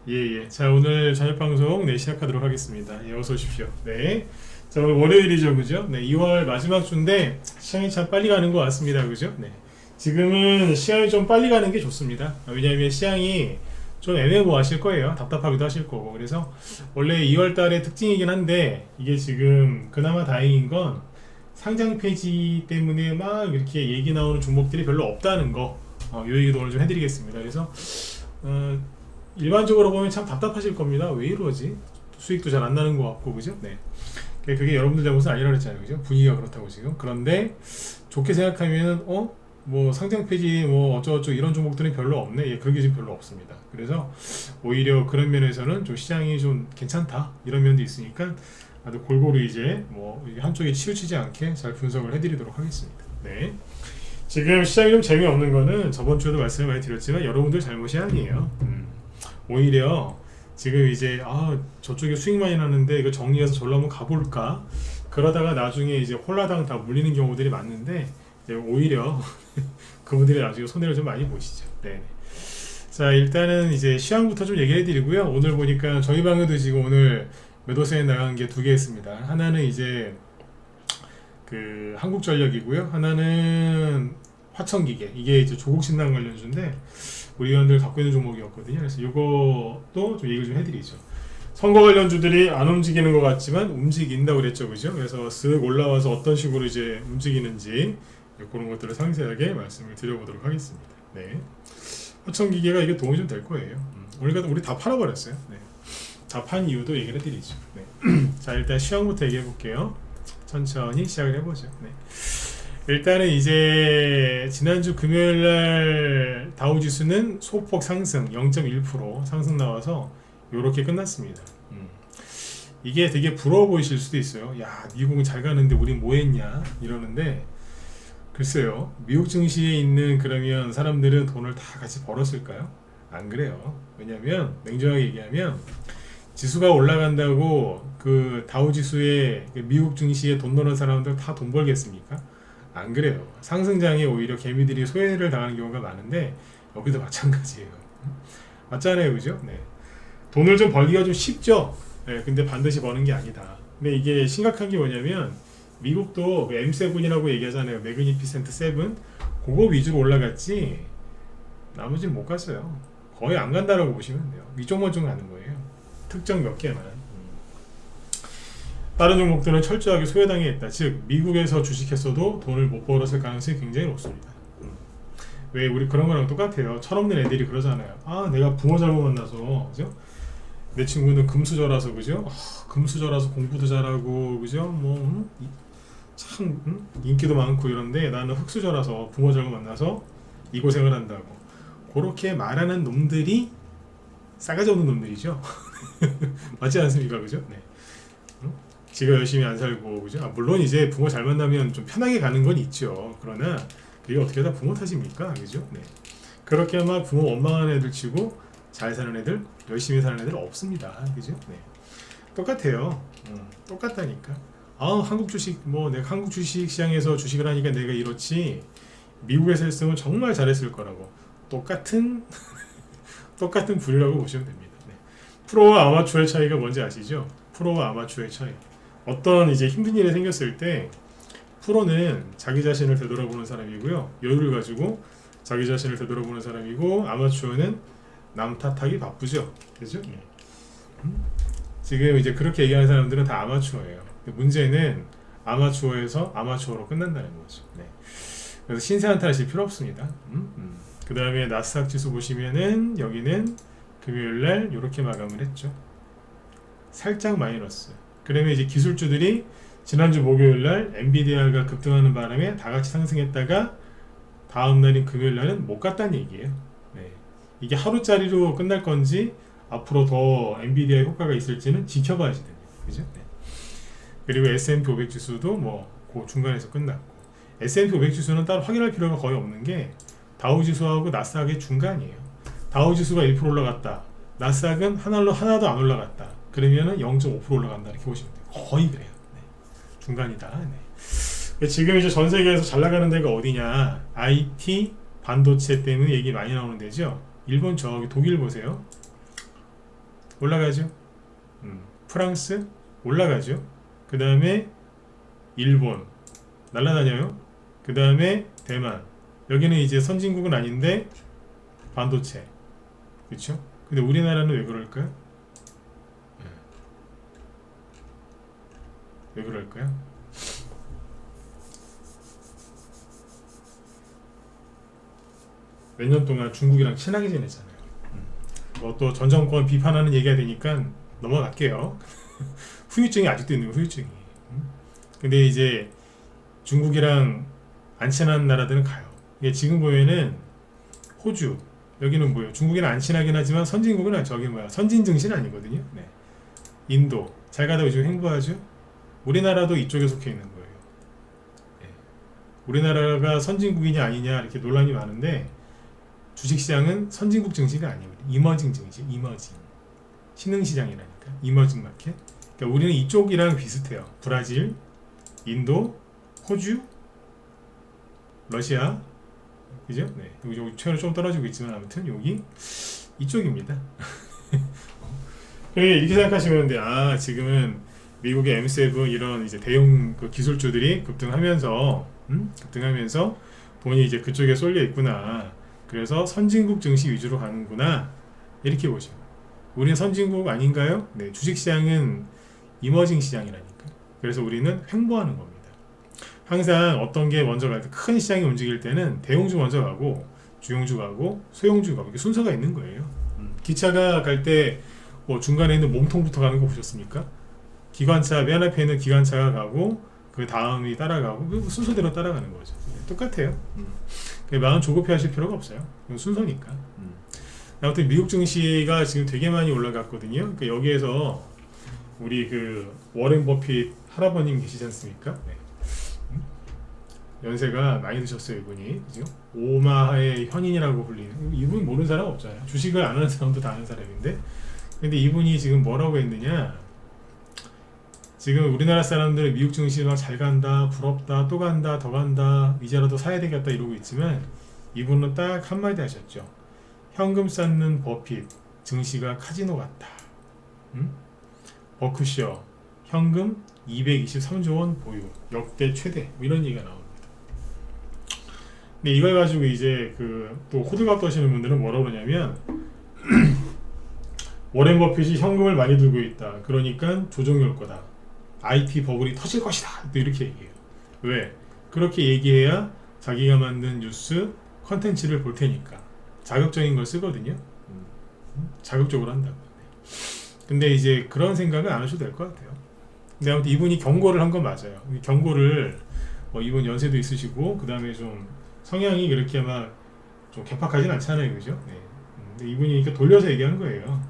예. 자, 오늘 저녁 방송 시작하도록 하겠습니다. 예, 어서 오십시오. 네. 자, 오늘 월요일이죠, 그죠? 네, 2월 마지막 주인데 시간이 참 빨리 가는 것 같습니다, 그죠? 네. 지금은 시간이 좀 빨리 가는 게 좋습니다. 왜냐하면 시장이 좀 애매모호하실 거예요. 답답하기도 하실 거고. 그래서 원래 2월 달의 특징이긴 한데 이게 지금 그나마 다행인 건 상장 폐지 때문에 막 이렇게 얘기 나오는 종목들이 별로 없다는 거. 요 얘기도 오늘 좀 해드리겠습니다. 그래서 어, 일반적으로 보면 참 답답하실 겁니다. 왜 이러지? 수익도 잘 안 나는 것 같고, 그죠? 네. 그게 여러분들 잘못은 아니라 그랬잖아요, 그죠? 분위기가 그렇다고 지금. 그런데 좋게 생각하면은 뭐 상장 폐지 뭐 어쩌고저쩌고 이런 종목들은 별로 없네. 예, 그런 게 지금 별로 없습니다. 그래서 오히려 그런 면에서는 좀 시장이 좀 괜찮다 이런 면도 있으니까 아주 골고루 이제 뭐 한쪽에 치우치지 않게 잘 분석을 해드리도록 하겠습니다. 네. 지금 시장이 좀 재미없는 거는 저번 주에도 말씀을 많이 드렸지만 여러분들 잘못이 아니에요. 오히려 지금 이제 저쪽에 수익 많이 나는데 이거 정리해서 절로 한번 가볼까 그러다가 나중에 이제 홀라당 다 물리는 경우들이 많은데 이제 오히려 그분들이 나중에 손해를 좀 많이 보시죠. 네. 자, 일단은 이제 시황부터 좀 얘기해 드리고요. 오늘 보니까 저희 방에도 지금 오늘 매도세에 나간 게 두 개 있습니다. 하나는 이제 그 한국전력이고요. 하나는 화천기계. 이게 이제 조국신당 관련주인데 우리 의원들 갖고 있는 종목이었거든요. 그래서 이것도 좀 얘기를 좀 해드리죠. 선거 관련주들이 안 움직이는 것 같지만 움직인다고 그랬죠, 그죠? 그래서 쓱 올라와서 어떤 식으로 이제 움직이는지 그런 것들을 상세하게 말씀을 드려보도록 하겠습니다. 네. 화천기계가 이게 도움이 좀 될 거예요. 우리 다 팔아버렸어요. 네. 다 판 이유도 얘기를 해드리죠. 네. 자, 일단 시황부터 얘기해 볼게요. 천천히 시작을 해보죠. 네. 일단은 이제 지난주 금요일날 다우지수는 소폭 상승 0.1% 상승 나와서 이렇게 끝났습니다. 이게 되게 부러워 보이실 수도 있어요. 야, 미국은 잘 가는데 우린 뭐 했냐 이러는데 글쎄요, 미국 증시에 있는 그러면 사람들은 돈을 다 같이 벌었을까요? 안 그래요. 왜냐면 냉정하게 얘기하면 지수가 올라간다고 그 다우지수에 미국 증시에 돈 넣는 사람들 다 돈 벌겠습니까? 안 그래요. 상승장에 오히려 개미들이 소외를 당하는 경우가 많은데 여기도 마찬가지예요. 맞잖아요, 그죠? 네. 돈을 좀 벌기가 좀 쉽죠. 네, 근데 반드시 버는 게 아니다. 근데 이게 심각한 게 뭐냐면 미국도 M7이라고 얘기하잖아요. 매그니피센트 7 그거 위주로 올라갔지 나머지는 못 갔어요. 거의 안 간다라고 보시면 돼요. 위쪽만 좀 가는 거예요. 특정 몇 개만. 다른 종목들은 철저하게 소외당했다. 즉 미국에서 주식했어도 돈을 못 벌었을 가능성이 굉장히 높습니다. 왜 우리 그런 거랑 똑같아요. 철없는 애들이 그러잖아요. 내가 붕어 잘못 만나서, 그죠? 내 친구는 금수저라서, 그죠? 금수저라서 공부도 잘하고, 그죠? 참 인기도 많고 이런데 나는 흙수저라서 붕어 잘못 만나서 이 고생을 한다고. 그렇게 말하는 놈들이 싸가지 없는 놈들이죠. 맞지 않습니까, 그죠? 네. 지가 열심히 안 살고, 그죠? 물론 이제 부모 잘 만나면 좀 편하게 가는 건 있죠. 그러나 그게 어떻게 다 부모 탓입니까, 그죠? 네. 그렇게 막 부모 원망하는 애들 치고 잘 사는 애들, 열심히 사는 애들 없습니다, 그죠? 네. 똑같아요. 똑같다니까. 한국 주식 내가 한국 주식 시장에서 주식을 하니까 내가 이렇지. 미국에서 했으면 정말 잘했을 거라고. 똑같은 부류라고 보시면 됩니다. 네. 프로와 아마추어의 차이가 뭔지 아시죠? 프로와 아마추어의 차이. 어떤 이제 힘든 일이 생겼을 때 프로는 자기 자신을 되돌아보는 사람이고요. 여유를 가지고 자기 자신을 되돌아보는 사람이고 아마추어는 남 탓하기 바쁘죠. 그죠? 지금 이제 그렇게 얘기하는 사람들은 다 아마추어예요. 문제는 아마추어에서 아마추어로 끝난다는 거죠. 네. 그래서 신세한테 하실 필요 없습니다. 그 다음에 나스닥 지수 보시면은 여기는 금요일날 이렇게 마감을 했죠. 살짝 마이너스. 그러면 이제 기술주들이 지난주 목요일날 엔비디아가 급등하는 바람에 다 같이 상승했다가 다음 날인 금요일날은 못 갔다는 얘기예요. 네. 이게 하루짜리로 끝날 건지 앞으로 더 엔비디아의 효과가 있을지는 지켜봐야지 됩니다. 그죠? 네. 그리고 S&P 500 지수도 그 중간에서 끝났고 S&P 500 지수는 따로 확인할 필요가 거의 없는 게 다우 지수하고 나스닥의 중간이에요. 다우 지수가 1% 올라갔다. 나스닥은 하나도 안 올라갔다. 그러면은 0.5% 올라간다 이렇게 보시면 돼요. 거의 그래요. 네. 중간이다. 네. 지금 이제 전 세계에서 잘 나가는 데가 어디냐? IT 반도체 때문에 얘기 많이 나오는 데죠. 일본 저기 독일 보세요. 올라가죠. 프랑스 올라가죠. 그 다음에 일본 날라다녀요. 그 다음에 대만. 여기는 이제 선진국은 아닌데 반도체. 그쵸? 근데 우리나라는 왜 그럴까요? 왜 그럴까요? 몇 년 동안 중국이랑 친하게 지냈잖아요. 뭐 또 전 정권 비판하는 얘기가 되니까 넘어갈게요. 후유증이 아직도 있는 거, 후유증이. 근데 이제 중국이랑 안 친한 나라들은 가요. 이게 지금 보면은 호주, 여기는 뭐예요? 중국이랑 안 친하긴 하지만 선진국은 저기 뭐야? 선진 증시는 아니거든요. 네. 인도 잘 가다 요즘 행보하죠. 우리나라도 이쪽에 속해 있는 거예요. 네. 우리나라가 선진국이냐 아니냐 이렇게 논란이 많은데 주식시장은 선진국 증시가 아니에요. 이머징 증시, 이머징 신흥시장이라니까. 이머징 마켓. 그러니까 우리는 이쪽이랑 비슷해요. 브라질, 인도, 호주, 러시아, 그죠? 네. 여기 최근에 좀 떨어지고 있지만 아무튼 여기 이쪽입니다. 이렇게 생각하시면 돼. 아, 지금은 미국의 M7 이런 이제 대형 그 기술주들이 급등하면서 급등하면서 돈이 이제 그쪽에 쏠려 있구나. 그래서 선진국 증시 위주로 가는구나. 이렇게 보시면. 우리는 선진국 아닌가요? 네, 주식시장은 이머징 시장이라니까. 그래서 우리는 횡보하는 겁니다. 항상 어떤 게 먼저 갈 때, 큰 시장이 움직일 때는 대형주 먼저 가고 주용주 가고 소형주 가고 이렇게 순서가 있는 거예요. 기차가 갈 때 뭐 중간에 있는 몸통부터 가는 거 보셨습니까? 기관차 맨 앞에 있는 기관차가 가고 그 다음이 따라가고 그 순서대로 따라가는 거죠. 똑같아요. 마음 조급해 하실 필요가 없어요. 이건 순서니까. 아무튼 미국 증시가 지금 되게 많이 올라갔거든요. 그러니까 여기에서 우리 그 워렌 버핏 할아버님 계시지 않습니까? 네. 연세가 많이 드셨어요, 이분이. 그죠? 오마하의 현인이라고 불리는. 이분이 모르는 사람 없잖아요. 주식을 안 하는 사람도 다 아는 사람인데. 근데 이분이 지금 뭐라고 했느냐? 지금 우리나라 사람들은 미국 증시 막 잘 간다, 부럽다, 또 간다, 더 간다, 이제라도 사야 되겠다 이러고 있지만 이분은 딱 한마디 하셨죠. 현금 쌓는 버핏, 증시가 카지노 같다. 버크셔, 현금 223조 원 보유, 역대 최대, 뭐 이런 얘기가 나옵니다. 근데 이걸 가지고 이제 그 또 호들갑 떠시는 분들은 뭐라고 그러냐면 워렌 버핏이 현금을 많이 들고 있다. 그러니까 조정이 올 거다. IT 버블이 터질 것이다. 또 이렇게 얘기해요. 왜? 그렇게 얘기해야 자기가 만든 뉴스 컨텐츠를 볼 테니까. 자극적인 걸 쓰거든요. 자극적으로 한다고. 근데 이제 그런 생각은 안 하셔도 될 것 같아요. 근데 아무튼 이분이 경고를 한 건 맞아요. 경고를 이분 연세도 있으시고 그 다음에 좀 성향이 그렇게 막 좀 개팍하진 않잖아요, 그죠? 네. 근데 이분이 이렇게 돌려서 얘기한 거예요.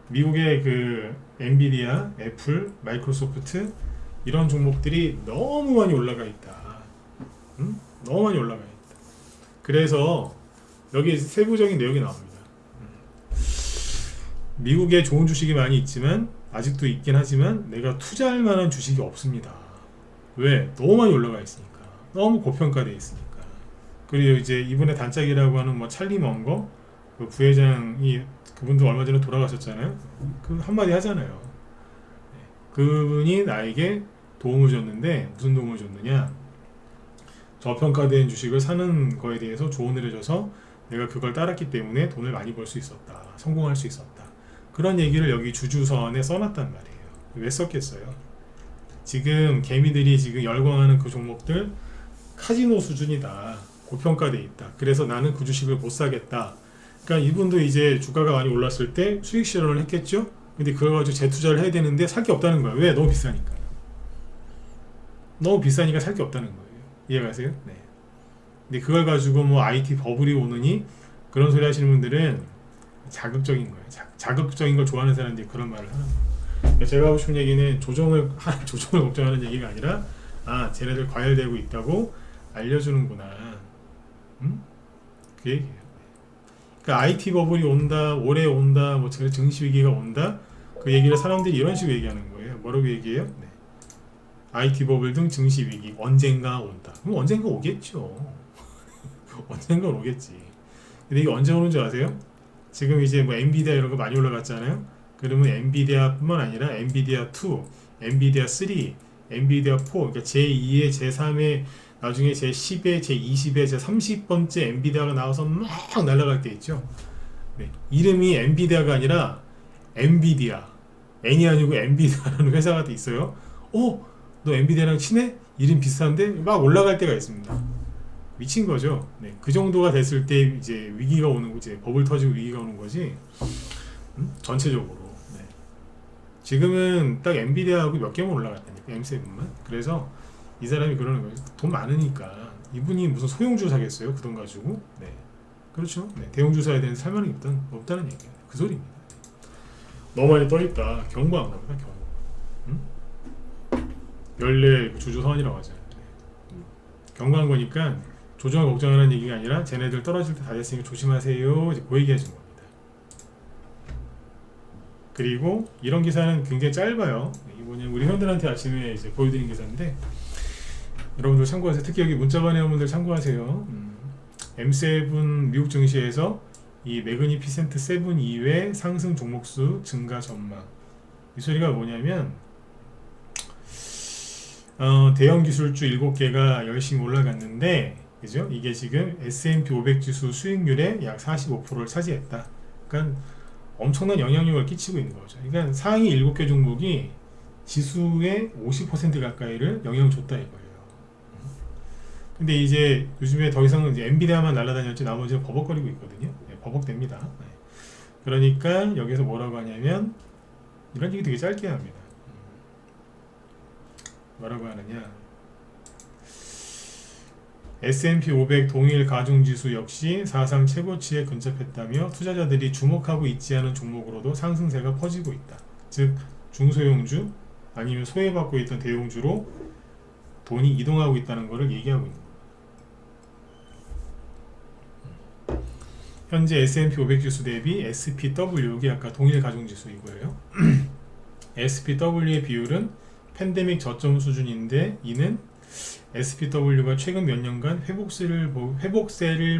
미국의 그 엔비디아, 애플, 마이크로소프트 이런 종목들이 너무 많이 올라가 있다. 너무 많이 올라가 있다. 그래서 여기 세부적인 내용이 나옵니다. 미국에 좋은 주식이 많이 있지만 아직도 있긴 하지만 내가 투자할 만한 주식이 없습니다. 왜? 너무 많이 올라가 있으니까. 너무 고평가되어 있으니까. 그리고 이제 이분의 단짝이라고 하는 뭐 찰리 먼거 그 부회장이 그분도 얼마 전에 돌아가셨잖아요. 그 한마디 하잖아요. 그분이 나에게 도움을 줬는데 무슨 도움을 줬느냐? 저평가된 주식을 사는 거에 대해서 조언을 해줘서 내가 그걸 따랐기 때문에 돈을 많이 벌 수 있었다. 성공할 수 있었다. 그런 얘기를 여기 주주서원에 써놨단 말이에요. 왜 썼겠어요? 지금 개미들이 지금 열광하는 그 종목들 카지노 수준이다. 고평가돼 있다. 그래서 나는 그 주식을 못 사겠다. 그러니까 이분도 이제 주가가 많이 올랐을 때 수익 실현을 했겠죠? 근데 그걸 가지고 재투자를 해야 되는데 살 게 없다는 거야. 왜? 너무 비싸니까. 너무 비싸니까 살 게 없다는 거예요. 이해가세요? 네. 근데 그걸 가지고 뭐 IT 버블이 오느니 그런 소리 하시는 분들은 자극적인 거예요. 자극적인 걸 좋아하는 사람들이 그런 말을 하는 거예요. 제가 하고 싶은 얘기는 조정을 걱정하는 얘기가 아니라 아, 쟤네들 과열되고 있다고 알려주는구나. 그 얘기예요. 그러니까 IT 버블이 온다, 올해 온다, 뭐 증시 위기가 온다. 그 얘기를 사람들이 이런 식으로 얘기하는 거예요. 뭐라고 얘기해요? 네. IT 버블 등 증시 위기 언젠가 온다. 그럼 언젠가 오겠죠. 언젠가 오겠지. 근데 이게 언제 오는 줄 아세요? 지금 이제 뭐 엔비디아 이런 거 많이 올라갔잖아요. 그러면 엔비디아뿐만 아니라 엔비디아 2, 엔비디아 3, 엔비디아 4, 그러니까 제2의, 제3의, 나중에 제10의, 제20의, 제30번째 엔비디아가 나와서 막 날아갈 때 있죠. 네, 이름이 엔비디아가 아니라 엔비디아, N이 아니고 엔비디아라는 회사가 있어요. 너 엔비디아랑 친해? 이름 비슷한데? 막 올라갈 때가 있습니다. 미친 거죠. 네, 그 정도가 됐을 때 이제 위기가 오는 거지, 버블 터지고 위기가 오는 거지. 전체적으로. 네. 지금은 딱 엔비디아하고 몇 개만 올라갔다니까, M7만. 그래서 이 사람이 그러는 거예요. 돈 많으니까 이분이 무슨 소형주 사겠어요? 그 돈 가지고. 네, 그렇죠. 네, 대형주 사야 되는 살만한 게 없다는 얘기예요. 그 소리입니다. 너무 많이 떠있다. 경고한 겁니다. 경고. 연례 주주선언이라고 하잖아요. 경고한 거니까 조정을 걱정하는 얘기가 아니라 쟤네들 떨어질 때 다 됐으니까 조심하세요. 이제 그 얘기 해준 겁니다. 그리고 이런 기사는 굉장히 짧아요. 이번에 우리 회원들한테 아침에 이제 보여드린 기사인데 여러분들 참고하세요. 특히 여기 문자반 회원분들 참고하세요. M7 미국 증시에서 이 매그니피센트 7 이외 상승 종목수 증가 전망. 이 소리가 뭐냐면 대형 기술주 7개가 열심히 올라갔는데, 그죠? 이게 지금 S&P 500 지수 수익률의 약 45%를 차지했다. 그러니까 엄청난 영향력을 끼치고 있는 거죠. 그러니까 상위 7개 종목이 지수의 50% 가까이를 영향을 줬다 이거예요. 근데 이제 요즘에 더 이상은 이제 엔비디아만 날아다녔지 나머지는 버벅거리고 있거든요. 네, 버벅댑니다. 네. 그러니까 여기서 뭐라고 하냐면 이런 얘기 되게 짧게 합니다. 뭐라고 하느냐, S&P 500 동일 가중지수 역시 사상 최고치에 근접했다며 투자자들이 주목하고 있지 않은 종목으로도 상승세가 퍼지고 있다. 즉 중소형주 아니면 소외받고 있던 대형주로 돈이 이동하고 있다는 것을 얘기하고 있는 거예요. 현재 S&P 500 지수 대비 SPW, 이게 아까 동일 가중지수 이거예요. SPW의 비율은 팬데믹 저점 수준인데 이는 SPW가 최근 몇 년간 회복세를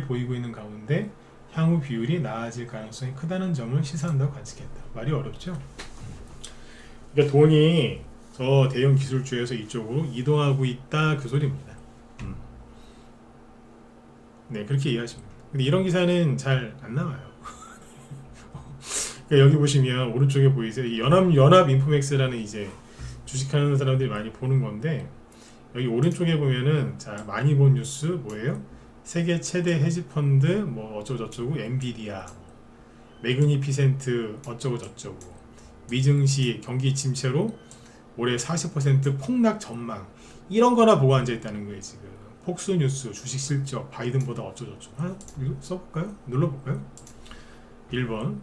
보이고 있는 가운데 향후 비율이 나아질 가능성이 크다는 점을 시사한다고 관측했다. 말이 어렵죠? 그러니까 돈이 저 대형 기술주에서 이쪽으로 이동하고 있다, 그 소리입니다. 네, 그렇게 이해하시면 됩니다. 근데 이런 기사는 잘 안 나와요. 그러니까 여기 보시면 오른쪽에 보이세요? 연합 인포맥스라는 이제 주식하는 사람들이 많이 보는 건데, 여기 오른쪽에 보면은 자 많이 본 뉴스 뭐예요? 세계 최대 헤지펀드 뭐 어쩌고저쩌고, 엔비디아, 매그니피센트 어쩌고저쩌고, 미증시 경기 침체로 올해 40% 폭락 전망, 이런 거나 보고 앉아있다는 거예요. 지금 폭스뉴스, 주식 실적, 바이든보다 어쩌고저쩌고. 써볼까요? 눌러볼까요? 1번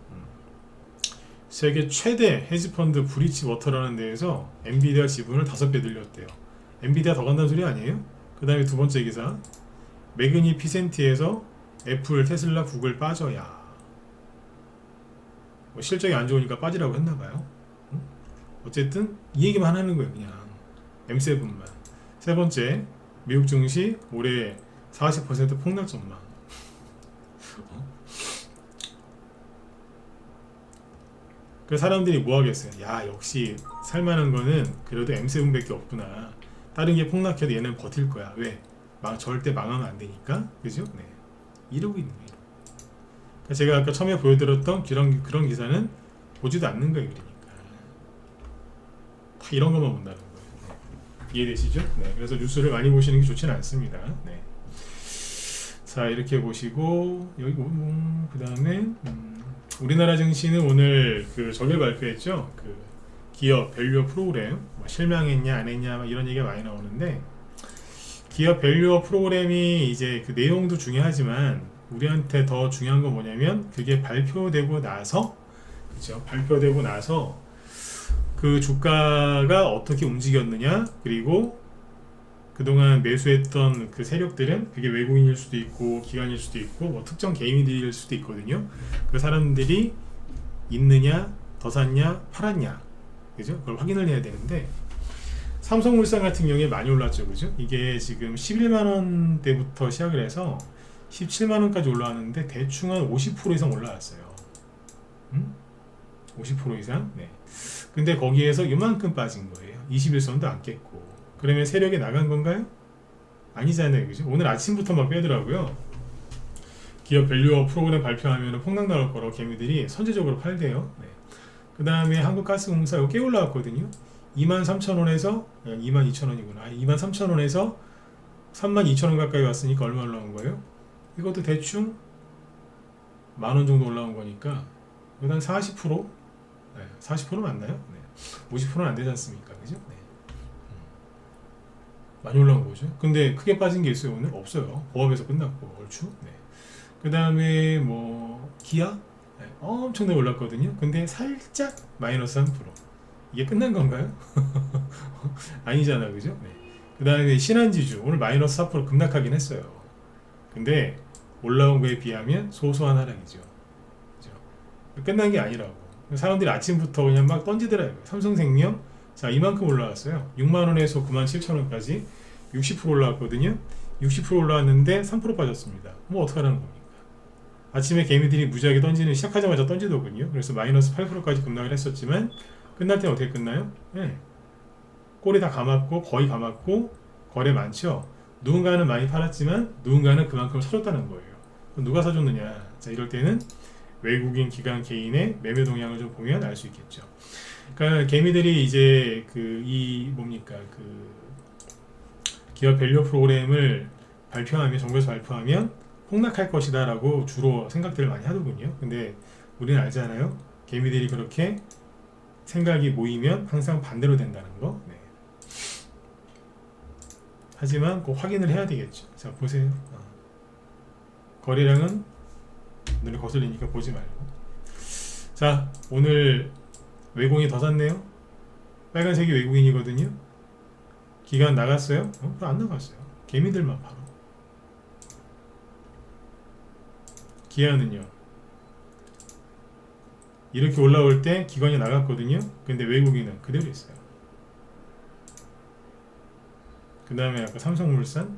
세계 최대 헤지펀드 브리치워터라는 데에서 엔비디아 지분을 5배 늘렸대요. 엔비디아 더 간다는 소리 아니에요? 그 다음에 두 번째 기사, 매그니피센트에서 애플, 테슬라, 구글 빠져야. 뭐 실적이 안 좋으니까 빠지라고 했나봐요. 어쨌든 이 얘기만 하는 거예요. 그냥 M7만. 세 번째, 미국 증시 올해 40% 폭락 전망. 그 사람들이 뭐 하겠어요? 야, 역시 살만한 거는 그래도 M7밖에 없구나. 다른 게 폭락해도 얘는 버틸 거야. 왜? 절대 망하면 안 되니까. 그죠? 네. 이러고 있는 거예요. 그러니까 제가 아까 처음에 보여드렸던 그런 기사는 보지도 않는 거예요. 그러니까 다 이런 것만 본다는 거예요. 네. 이해되시죠? 네. 그래서 뉴스를 많이 보시는 게 좋지는 않습니다. 네. 자, 이렇게 보시고 여기 그 다음에 우리나라 증시는 오늘 저걸 발표했죠. 기업 밸류업 프로그램, 뭐 실망했냐 안 했냐 이런 얘기가 많이 나오는데, 기업 밸류업 프로그램이 이제 그 내용도 중요하지만 우리한테 더 중요한 건 뭐냐면 그게 발표되고 나서, 그렇죠? 발표되고 나서 그 주가가 어떻게 움직였느냐, 그리고 그동안 매수했던 그 세력들은 그게 외국인일 수도 있고 기관일 수도 있고 뭐 특정 개인들일 수도 있거든요. 그 사람들이 있느냐, 더 샀냐, 팔았냐, 그죠? 그걸 확인을 해야 되는데, 삼성물산 같은 경우에 많이 올랐죠, 그죠? 이게 지금 11만원대부터 시작을 해서 17만원까지 올라왔는데 대충 한 50% 이상 올라왔어요. 50% 이상. 네. 근데 거기에서 이만큼 빠진 거예요. 21선도 안 깼고. 그러면 세력이 나간 건가요? 아니잖아요. 그죠? 오늘 아침부터 막 빼더라고요. 기업 밸류업 프로그램 발표하면 폭락 나올 거라고 개미들이 선제적으로 팔대요. 네. 그 다음에 한국가스공사 이거 꽤 올라왔거든요. 23,000원에서 22,000원이구나. 23,000원에서 32,000원 가까이 왔으니까 얼마 올라온 거예요? 이것도 대충 만원 정도 올라온 거니까 이거 한 40%? 네, 40% 맞나요? 네. 50%는 안 되지 않습니까? 그죠? 네. 많이 올라온 거죠. 근데 크게 빠진 게 있어요. 오늘 없어요. 보합에서 끝났고 얼추. 네. 그 다음에 뭐 기아 네. 엄청나게 올랐거든요. 근데 살짝 마이너스 3%. 이게 끝난 건가요? 아니잖아, 그죠? 네. 그 다음에 신한지주 오늘 마이너스 4% 급락하긴 했어요. 근데 올라온 거에 비하면 소소한 하락이죠. 그죠? 끝난 게 아니라고. 사람들이 아침부터 그냥 막 던지더라고요. 삼성생명 자 이만큼 올라왔어요. 6만원에서 97,000원까지 60% 올라왔거든요. 60% 올라왔는데 3% 빠졌습니다. 뭐 어떡하라는 겁니까? 아침에 개미들이 무지하게 던지는 시작하자마자 던지더군요. 그래서 마이너스 8%까지 급락을 했었지만 끝날 때는 어떻게 끝나요? 네. 꼬리 다 감았고 거의 감았고 거래 많죠. 누군가는 많이 팔았지만 누군가는 그만큼 사줬다는 거예요. 누가 사줬느냐? 자 이럴 때는 외국인 기관 개인의 매매 동향을 좀 보면 알 수 있겠죠. 그러니까 개미들이 이제 기업 밸류 프로그램을 발표하면 정부에서 발표하면 폭락할 것이다 라고 주로 생각들을 많이 하더군요. 근데 우리는 알잖아요. 개미들이 그렇게 생각이 모이면 항상 반대로 된다는 거. 네. 하지만 꼭 확인을 해야 되겠죠. 자 보세요. 거래량은 눈에 거슬리니까 보지 말고. 자 오늘 외국인이 더 샀네요. 빨간색이 외국인이거든요. 기간 나갔어요? 안 나갔어요. 개미들만 바로. 기아는요. 이렇게 올라올 때 기관이 나갔거든요. 근데 외국인은 그대로 있어요. 그 다음에 아까 삼성물산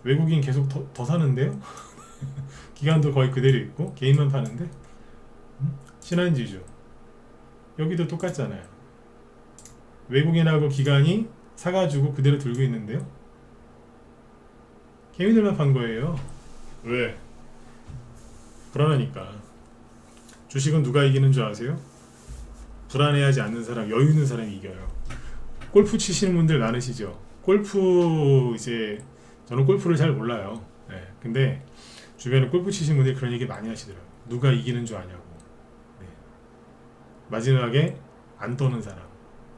외국인 계속 더 사는데요. 기관도 거의 그대로 있고 개인만 파는데. 신한지주 여기도 똑같잖아요. 외국인하고 기관이 사가지고 그대로 들고 있는데요. 개미들만 판 거예요. 왜? 불안하니까. 주식은 누가 이기는 줄 아세요? 불안해하지 않는 사람, 여유 있는 사람이 이겨요. 골프 치시는 분들 많으시죠? 저는 골프를 잘 몰라요. 네, 근데 주변에 골프 치시는 분들이 그런 얘기 많이 하시더라고요. 누가 이기는 줄 아냐고. 네. 마지막에 안 떠는 사람.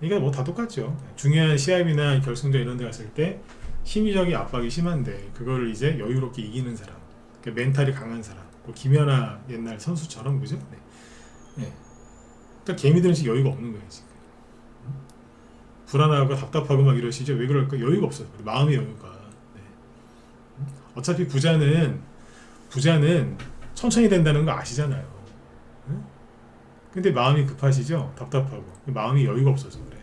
이게 뭐 다 똑같죠. 중요한 시합이나 결승전 이런 데 갔을 때 심리적인 압박이 심한데 그거를 이제 여유롭게 이기는 사람. 그러니까 멘탈이 강한 사람. 뭐 김연아 옛날 선수처럼 그죠? 네. 네. 그러니까 개미들은 지금 여유가 없는 거예요 지금. 불안하고 답답하고 막 이러시죠. 왜 그럴까? 여유가 없어요. 마음의 여유가. 네. 어차피 부자는 천천히 된다는 거 아시잖아요. 네? 근데 마음이 급하시죠? 답답하고 마음이 여유가 없어서 그래.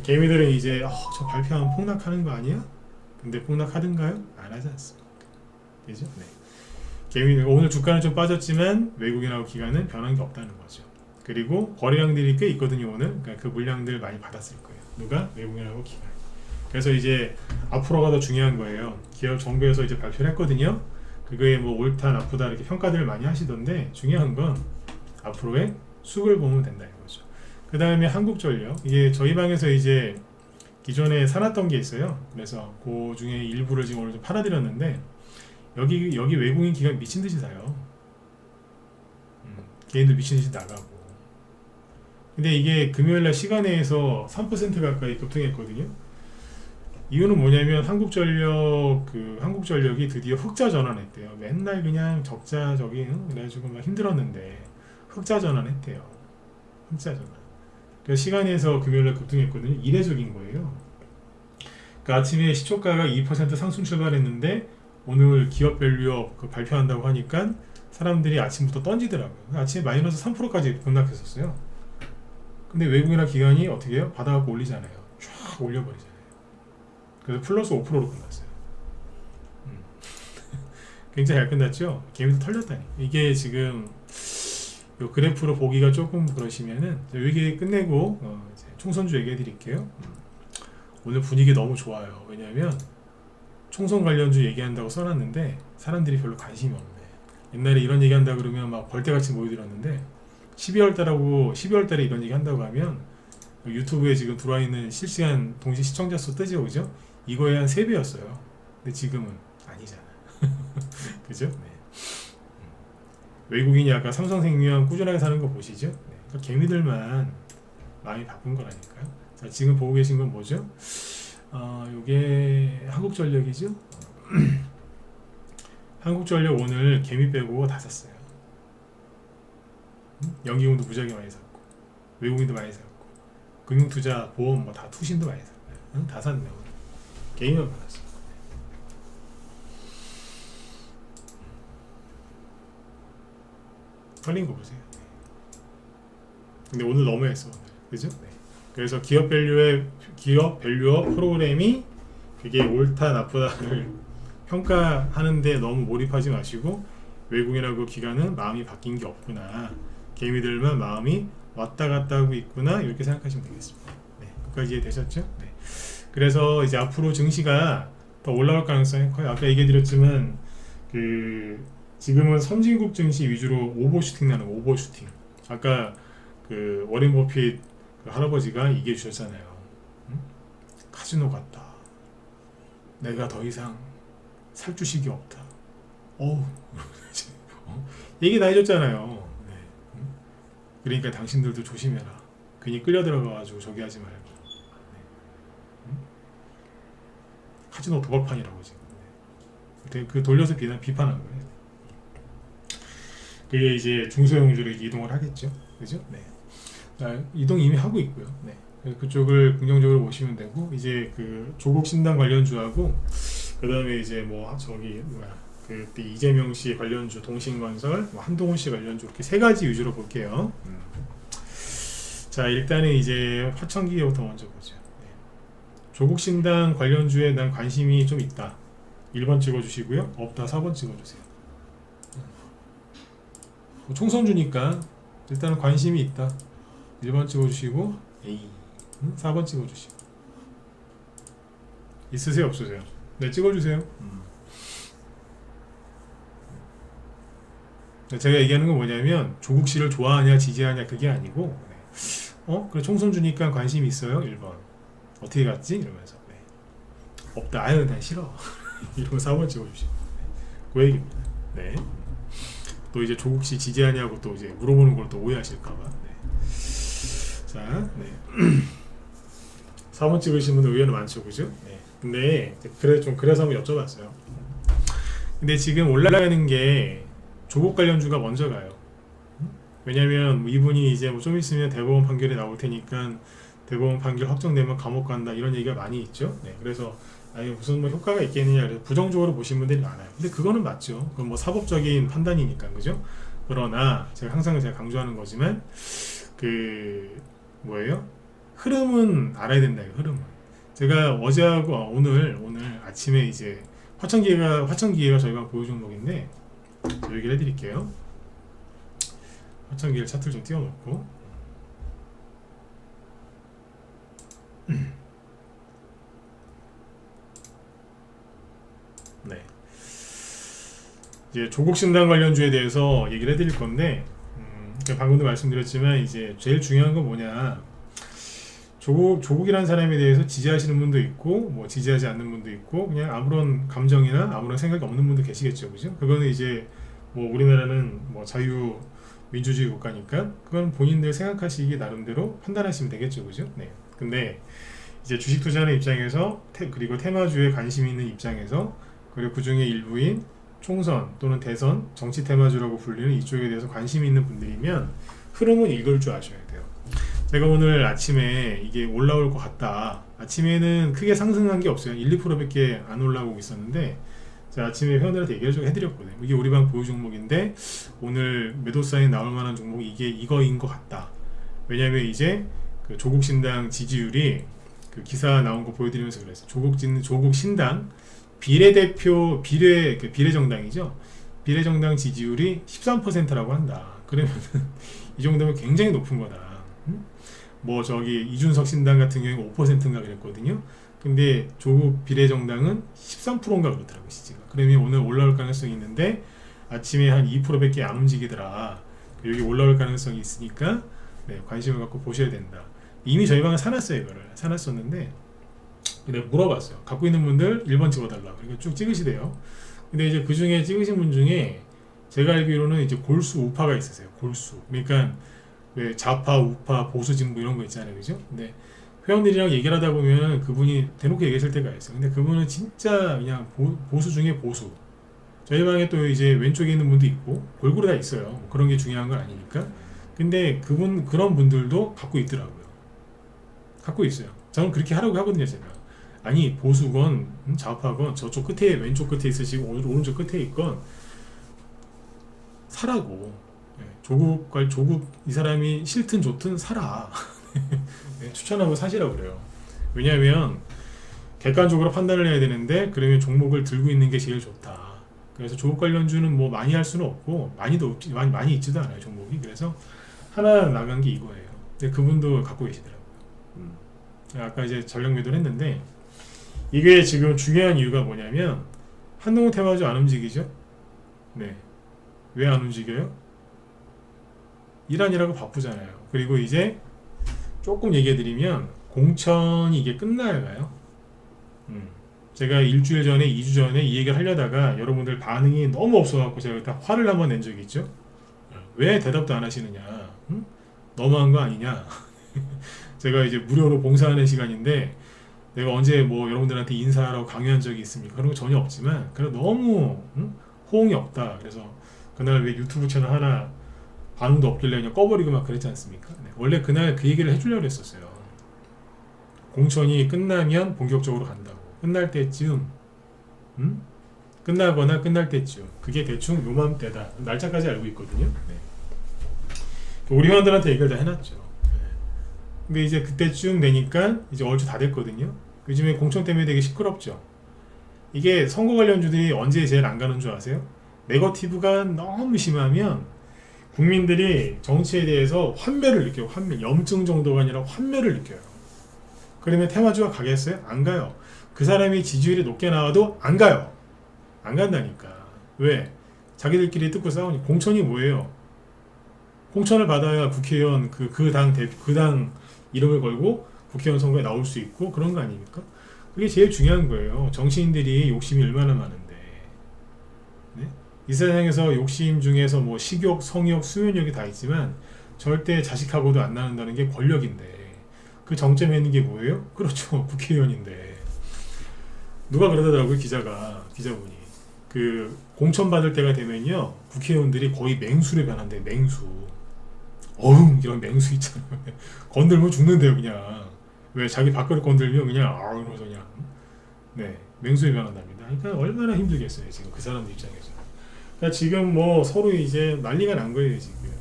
개미들은 이제 저 발표하면 폭락하는 거 아니야? 근데 폭락하든가요? 안 하지 않습니까? 그죠? 네. 개미들 오늘 주가는 좀 빠졌지만 외국인하고 기관은 변한 게 없다는 거죠. 그리고 거래량들이 꽤 있거든요 오늘. 그러니까 그 물량들 많이 받았을 거예요. 누가? 외국인하고 기관. 그래서 이제 앞으로가 더 중요한 거예요. 기업 정부에서 이제 발표를 했거든요. 그거에 뭐 옳다 나쁘다 이렇게 평가들을 많이 하시던데 중요한 건 앞으로의 수급을 보면 된다 이거죠. 그 다음에 한국전력 이게 저희 방에서 이제 기존에 사놨던 게 있어요. 그래서 그 중에 일부를 지금 오늘 좀 팔아드렸는데 여기 외국인 기관 미친듯이 사요. 개인들 미친듯이 나가고. 근데 이게 금요일날 시간에서 3% 가까이 급등했거든요. 이유는 뭐냐면 한국전력이 드디어 흑자 전환했대요. 맨날 그냥 적자 그래가지고 막 힘들었는데 흑자 전환했대요. 흑자 전환. 그래서 시간에서 금요일날 급등했거든요. 이례적인 거예요. 그러니까 아침에 시초가가 2% 상승 출발했는데 오늘 기업 밸류업 발표한다고 하니까 사람들이 아침부터 던지더라고요. 아침에 마이너스 3%까지 급락했었어요. 근데 외국이나 기관이 어떻게 해요? 받아갖고 올리잖아요. 쫙 올려버리잖아요. 그래서 플러스 5%로 끝났어요. 굉장히 잘 끝났죠? 개미도 털렸다니. 이게 지금 요 그래프로 보기가 조금 그러시면은 여기 끝내고 이제 총선주 얘기해 드릴게요. 오늘 분위기 너무 좋아요. 왜냐하면 총선 관련주 얘기한다고 써놨는데 사람들이 별로 관심이 없네. 옛날에 이런 얘기한다 그러면 막 벌떼같이 모여들었는데 12월 달에 이런 얘기 한다고 하면 유튜브에 지금 들어와 있는 실시간 동시 시청자 수 뜨죠, 그죠? 이거에 한 3배였어요. 근데 지금은 아니잖아. 그죠? 네. 외국인이 아까 삼성생명 꾸준하게 사는 거 보시죠? 네. 그러니까 개미들만 마음이 바쁜 거라니까요. 자, 지금 보고 계신 건 뭐죠? 요게 한국전력이죠? 한국전력 오늘 개미 빼고 다 샀어요. 연기금도 무지하게 많이 샀고 외국인도 많이 샀고 금융투자 보험 뭐 다 투신도 많이 샀어요. 다 샀네 오늘. 개미만 받았어. 털린 거 보세요. 근데 오늘 너무했어 오늘. 그죠? 네. 그래서 기업 밸류업 프로그램이 그게 옳다 나쁘다를 평가하는데 너무 몰입하지 마시고 외국인하고 기관은 마음이 바뀐 게 없구나. 개미들만 마음이 왔다 갔다 하고 있구나. 이렇게 생각하시면 되겠습니다. 네. 끝까지 이해되셨죠? 네. 그래서 이제 앞으로 증시가 더 올라올 가능성이 커요. 아까 얘기해 드렸지만 지금은 선진국 증시 위주로 오버슈팅 나는 거, 오버슈팅. 아까 워렌 버핏 할아버지가 얘기해 주셨잖아요. 응? 카지노 같다. 내가 더 이상 살 주식이 없다. 얘기 다 해줬잖아요. 네. 응? 그러니까 당신들도 조심해라. 괜히 끌려 들어가가지고 저기 하지 말고. 네. 응? 카지노 도박판이라고 지금. 네. 그 돌려서 비판한 거예요. 그게 이제 중소형주로 이동을 하겠죠. 그죠? 네. 이동 이미 하고 있고요. 네. 그쪽을 긍정적으로 보시면 되고 이제 조국 신당 관련주하고 그다음에 이제 그때 이재명 씨 관련주 동신건설, 한동훈 씨 관련주 이렇게 3가지 위주로 볼게요. 자 일단은 이제 화천기부터 먼저 보죠. 네. 조국 신당 관련주에 난 관심이 좀 있다. 1번 찍어주시고요. 없다 4번 찍어주세요. 총선주니까 일단은 관심이 있다. 1번 찍어주시고 4번 찍어주시고 있으세요 없으세요? 네 찍어주세요. 제가 얘기하는 건 뭐냐면 조국 씨를 좋아하냐 지지하냐 그게 아니고 그래 총선주니까 관심이 있어요. 1번 어떻게 갔지? 이러면서 없다. 아유 난 싫어. 이러고 4번 찍어주시고 그 얘기입니다. 네. 또 이제 조국 씨 지지하냐고 또 이제 물어보는 걸 또 오해하실까봐. 자, 네. 4번 찍으신 분들 의외로 많죠, 그죠? 네. 근데 그래서 한번 여쭤봤어요. 근데 지금 올라가는 게 조국 관련주가 먼저 가요. 왜냐면 이분이 이제 좀 있으면 대법원 판결이 나올 테니까 대법원 판결 확정되면 감옥 간다 이런 얘기가 많이 있죠. 네. 그래서 무슨 효과가 있겠느냐 그래서 부정적으로 보신 분들이 많아요. 근데 그거는 맞죠. 그건 사법적인 판단이니까, 그죠? 그러나 제가 항상 강조하는 거지만 흐름은 알아야 된다. 흐름은 제가 어제하고 오늘 아침에 이제 화천기계가 저희가 보유 종목인데 얘기를 해드릴게요. 화천기계 차트를 좀 띄워놓고 네. 이제 조국 신당 관련주에 대해서 얘기를 해드릴 건데 방금도 말씀드렸지만 이제 제일 중요한 건 뭐냐, 조국이라는 사람에 대해서 지지하시는 분도 있고 뭐 지지하지 않는 분도 있고 그냥 아무런 감정이나 아무런 생각이 없는 분도 계시겠죠, 그죠? 그거는 이제 뭐 우리나라는 뭐 자유민주주의 국가니까 그건 본인들 생각하시기 나름대로 판단하시면 되겠죠, 그죠? 네. 근데 이제 주식 투자하는 입장에서 그리고 테마주에 관심 있는 입장에서 그리고 그 중에 일부인 총선 또는 대선 정치 테마주라고 불리는 이쪽에 대해서 관심이 있는 분들이면 흐름은 읽을 줄 아셔야 돼요. 제가 오늘 아침에 이게 올라올 것 같다. 아침에는 크게 상승한 게 없어요. 1, 2%밖에 안 올라오고 있었는데 제가 아침에 회원들한테 얘기를 좀 해드렸거든요. 이게 우리 방 보유 종목인데 오늘 매도 사인 나올 만한 종목이 이거인 것 같다. 왜냐하면 이제 조국 신당 지지율이 기사 나온 거 보여드리면서 그랬어요. 조국 신당 비례정당이죠. 비례정당 지지율이 13%라고 한다. 그러면 이 정도면 굉장히 높은 거다. 뭐 저기 이준석 신당 같은 경우에 5%인가 그랬거든요. 근데 조국 비례정당은 13%인가 그렇더라고요, 지지가. 그러면 오늘 올라올 가능성이 있는데 아침에 한 2%밖에 안 움직이더라. 여기 올라올 가능성이 있으니까 네, 관심을 갖고 보셔야 된다. 이미 저희 방은 사놨어요. 이거를 사놨었는데 내가 물어봤어요. 갖고 있는 분들 1번 찍어달라. 그러니까 쭉 찍으시대요. 근데 이제 그 중에 찍으신 분 중에 제가 알기로는 이제 골수 우파가 있으세요. 골수. 그러니까 왜 좌파, 우파, 보수, 진보 이런 거 있잖아요, 그죠? 근데 회원들이랑 얘기를 하다 보면 그분이 대놓고 얘기하실 때가 있어요. 근데 그분은 진짜 그냥 보수 중에 보수. 저희 방에 또 이제 왼쪽에 있는 분도 있고 골고루 다 있어요. 뭐 그런 게 중요한 건 아니니까. 근데 그런 분들도 갖고 있더라고요. 갖고 있어요. 저는 그렇게 하라고 하거든요, 제가. 아니 보수건 좌파건 저쪽 끝에 왼쪽 끝에 있으시고 오른쪽 끝에 있건 사라고. 조국 이 사람이 싫든 좋든 사라. 네, 추천하고 사시라고 그래요. 왜냐하면 객관적으로 판단을 해야 되는데 그러면 종목을 들고 있는 게 제일 좋다. 그래서 조국 관련주는 뭐 많이 할 수는 없고 많이 있지도 않아요, 종목이. 그래서 하나 나간 게 이거예요. 근데 그분도 갖고 계시더라고요. 아까 이제 전력 매도를 했는데 이게 지금 중요한 이유가 뭐냐면 한동훈 테마주 안 움직이죠? 네. 왜 안 움직여요? 일하느라고 바쁘잖아요. 그리고 이제 조금 얘기해드리면 공천이 이게 끝날까요? 제가 일주일 전에 2주 전에 이 얘기를 하려다가 여러분들 반응이 너무 없어갖고 제가 다 화를 한번 낸 적이 있죠. 왜 대답도 안 하시느냐? 너무한 거 아니냐? 제가 이제 무료로 봉사하는 시간인데 내가 언제 뭐 여러분들한테 인사하라고 강요한 적이 있습니까? 그런 거 전혀 없지만 그래도 너무 호응이 없다. 그래서 그날 왜 유튜브 채널 하나 반응도 없길래 그냥 꺼버리고 막 그랬지 않습니까? 네, 원래 그날 그 얘기를 해주려고 했었어요. 공천이 끝나면 본격적으로 간다고. 끝날 때쯤 끝나거나 끝날 때쯤 그게 대충 요맘때다. 날짜까지 알고 있거든요. 네. 우리 회원들한테 얘기를 다 해놨죠. 네. 근데 이제 그때쯤 되니까 이제 얼추 다 됐거든요. 요즘에 공천 때문에 되게 시끄럽죠. 이게 선거 관련주들이 언제 제일 안 가는 줄 아세요? 네거티브가 너무 심하면 국민들이 정치에 대해서 환멸을 느껴요. 환멸. 염증 정도가 아니라 환멸을 느껴요. 그러면 테마주가 가겠어요? 안 가요. 그 사람이 지지율이 높게 나와도 안 가요. 안 간다니까. 왜? 자기들끼리 뜯고 싸우니. 공천이 뭐예요? 공천을 받아야 국회의원 그 당 이름을 걸고 국회의원 선거에 나올 수 있고 그런 거 아닙니까? 그게 제일 중요한 거예요. 정치인들이 욕심이 얼마나 많은데. 네? 이 세상에서 욕심 중에서 뭐 식욕, 성욕, 수면욕이 다 있지만 절대 자식하고도 안 나눈다는 게 권력인데 그 정점에 있는 게 뭐예요? 그렇죠. 국회의원인데. 누가 그러더라고요. 기자분이. 그 공천 받을 때가 되면요. 국회의원들이 거의 맹수로 변한대. 맹수. 어흥 이런 맹수 있잖아요. 건들면 죽는데요. 그냥. 왜 자기 밥그릇 건들면 그냥 이러면서 그냥 네 맹수에 변한답니다. 그러니까 얼마나 힘들겠어요. 지금 그 사람들 입장에서. 그러니까 지금 뭐 서로 이제 난리가 난 거예요. 지금.